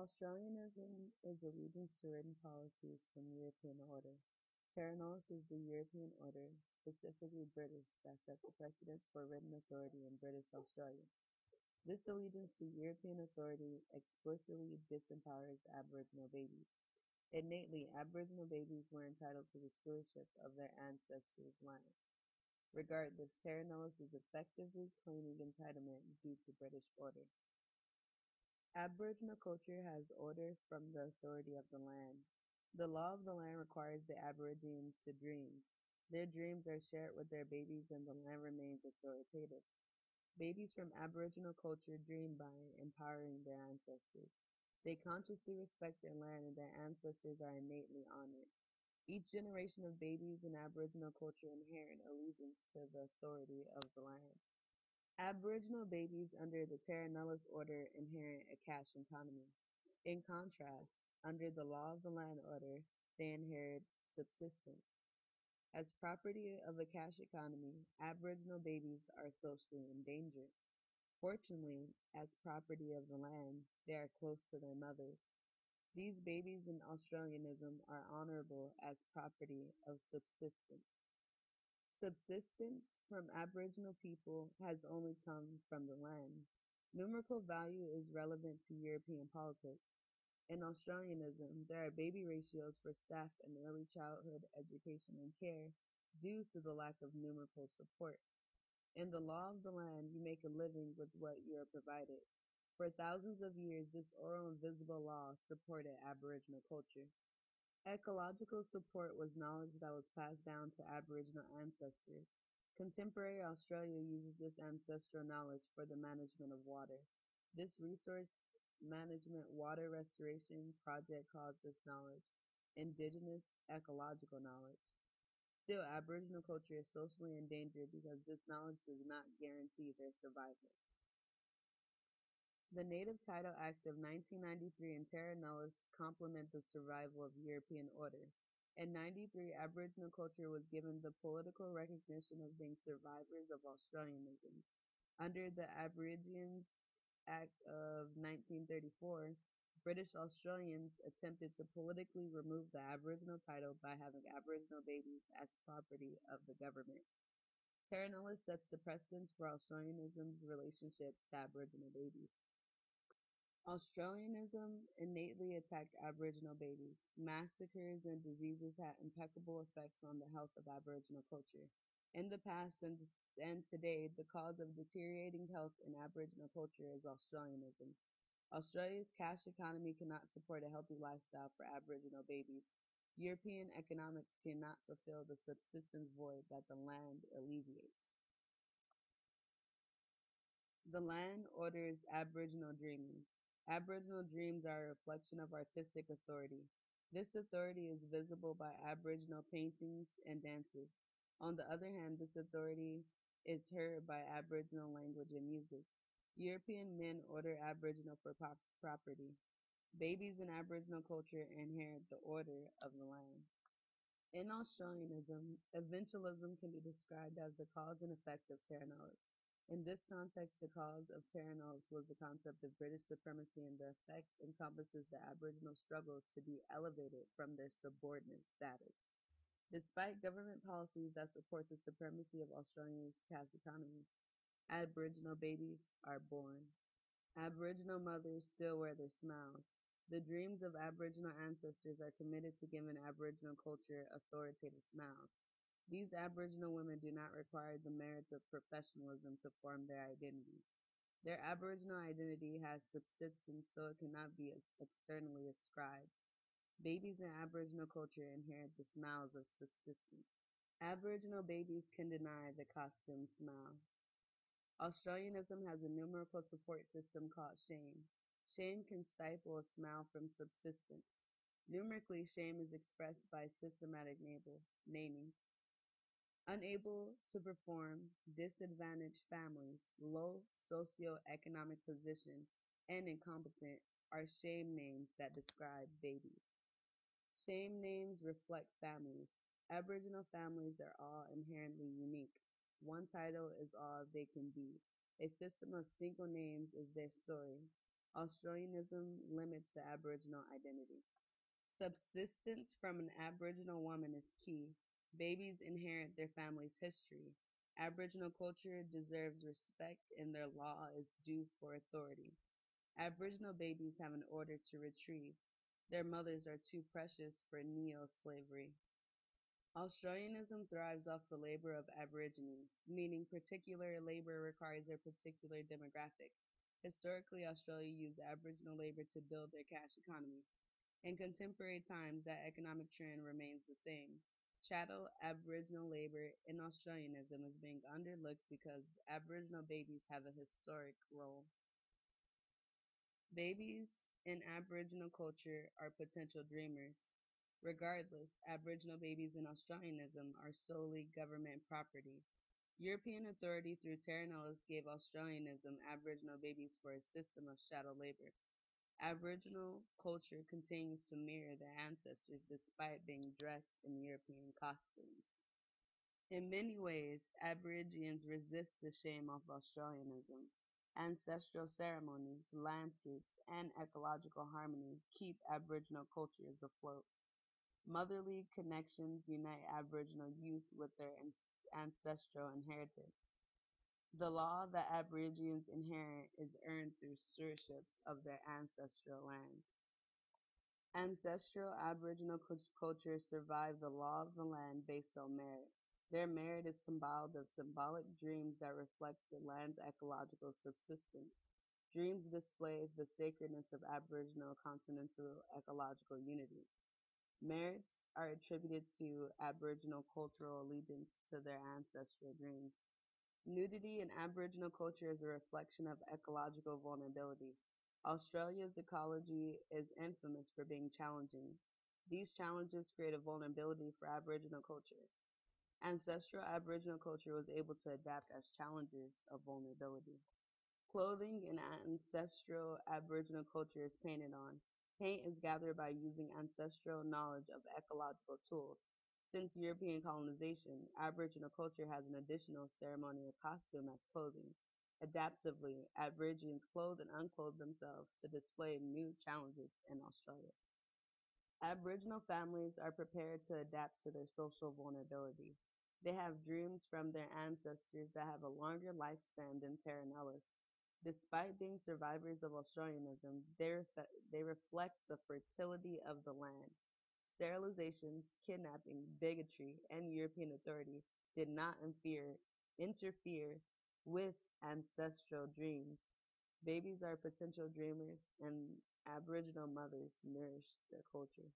Australianism is allegiance to written policies from European order. Terra Nullius is the European order, specifically British, that set the precedence for written authority in British Australia. This allegiance to European authority explicitly disempowers Aboriginal babies. Innately, Aboriginal babies were entitled to the stewardship of their ancestors' land. Regardless, Terra Nullius is effectively claiming entitlement due to British order. Aboriginal culture has order from the authority of the land. The law of the land requires the Aborigines to dream. Their dreams are shared with their babies and the land remains authoritative. Babies from Aboriginal culture dream by empowering their ancestors. They consciously respect their land and their ancestors are innately honored. Each generation of babies in Aboriginal culture inherit allegiance to the authority of the land. Aboriginal babies under the Terra Nullius order inherit a cash economy. In contrast, under the law of the land order, they inherit subsistence. As property of a cash economy, Aboriginal babies are socially endangered. Fortunately, as property of the land, they are close to their mothers. These babies in Australianism are honorable as property of subsistence. Subsistence from Aboriginal people has only come from the land. Numerical value is relevant to European politics. In Australianism, there are baby ratios for staff in early childhood education and care due to the lack of numerical support. In the law of the land, you make a living with what you are provided. For thousands of years, this oral and visible law supported Aboriginal culture. Ecological support was knowledge that was passed down to Aboriginal ancestors. Contemporary Australia uses this ancestral knowledge for the management of water. This resource management water restoration project calls this knowledge indigenous ecological knowledge. Still, Aboriginal culture is socially endangered because this knowledge does not guarantee their survival. The Native Title Act of 1993 and Terra Nullius complement the survival of European order. In 93, Aboriginal culture was given the political recognition of being survivors of Australianism. Under the Aborigines Act of 1934, British Australians attempted to politically remove the Aboriginal title by having Aboriginal babies as property of the government. Terra Nullius sets the precedence for Australianism's relationship to Aboriginal babies. Australianism innately attacked Aboriginal babies. Massacres and diseases had impeccable effects on the health of Aboriginal culture. In the past and today, the cause of deteriorating health in Aboriginal culture is Australianism. Australia's cash economy cannot support a healthy lifestyle for Aboriginal babies. European economics cannot fulfill the subsistence void that the land alleviates. The land orders Aboriginal dreaming. Aboriginal dreams are a reflection of artistic authority. This authority is visible by Aboriginal paintings and dances. On the other hand, this authority is heard by Aboriginal language and music. European men order Aboriginal for property. Babies in Aboriginal culture inherit the order of the land. In Australianism, eventualism can be described as the cause and effect of terra nullius. In this context, the cause of terra nullius was the concept of British supremacy, and the effect encompasses the Aboriginal struggle to be elevated from their subordinate status. Despite government policies that support the supremacy of Australia's caste economy, Aboriginal babies are born. Aboriginal mothers still wear their smiles. The dreams of Aboriginal ancestors are committed to giving Aboriginal culture authoritative smiles. These Aboriginal women do not require the merits of professionalism to form their identity. Their Aboriginal identity has subsistence, so it cannot be externally ascribed. Babies in Aboriginal culture inherit the smiles of subsistence. Aboriginal babies can deny the costume smile. Australianism has a numerical support system called shame. Shame can stifle a smile from subsistence. Numerically, shame is expressed by systematic naming. Unable to perform, disadvantaged families, low socioeconomic position, and incompetent are shame names that describe babies. Shame names reflect families. Aboriginal families are all inherently unique. One title is all they can be. A system of single names is their story. Australianism limits the Aboriginal identity. Subsistence from an Aboriginal woman is key. Babies inherit their family's history. Aboriginal culture deserves respect and their law is due for authority. Aboriginal babies have an order to retrieve. Their mothers are too precious for neo-slavery. Australianism thrives off the labor of Aborigines, meaning particular labor requires a particular demographic. Historically, Australia used Aboriginal labor to build their cash economy. In contemporary times, that economic trend remains the same. Chattel Aboriginal labor in Australianism is being underlooked because Aboriginal babies have a historic role. Babies in Aboriginal culture are potential dreamers. Regardless, Aboriginal babies in Australianism are solely government property. European authority through Terra Nullius gave Australianism Aboriginal babies for a system of chattel labor. Aboriginal culture continues to mirror their ancestors despite being dressed in European costumes. In many ways, Aborigines resist the shame of Australianism. Ancestral ceremonies, landscapes, and ecological harmony keep Aboriginal cultures afloat. Motherly connections unite Aboriginal youth with their ancestral inheritance. The law that Aborigines inherit is earned through stewardship of their ancestral land. Ancestral Aboriginal cultures survive the law of the land based on merit. Their merit is compiled of symbolic dreams that reflect the land's ecological subsistence. Dreams display the sacredness of Aboriginal continental ecological unity. Merits are attributed to Aboriginal cultural allegiance to their ancestral dreams. Nudity in Aboriginal culture is a reflection of ecological vulnerability. Australia's ecology is infamous for being challenging. These challenges create a vulnerability for Aboriginal culture. Ancestral Aboriginal culture was able to adapt as challenges of vulnerability. Clothing in ancestral Aboriginal culture is painted on. Paint is gathered by using ancestral knowledge of ecological tools. Since European colonization, Aboriginal culture has an additional ceremonial costume as clothing. Adaptively, Aborigines clothe and unclothe themselves to display new challenges in Australia. Aboriginal families are prepared to adapt to their social vulnerability. They have dreams from their ancestors that have a longer lifespan than Terra Nullius. Despite being survivors of Australianism, they reflect the fertility of the land. Sterilizations, kidnapping, bigotry, and European authority did not interfere with ancestral dreams. Babies are potential dreamers, and Aboriginal mothers nourish their culture.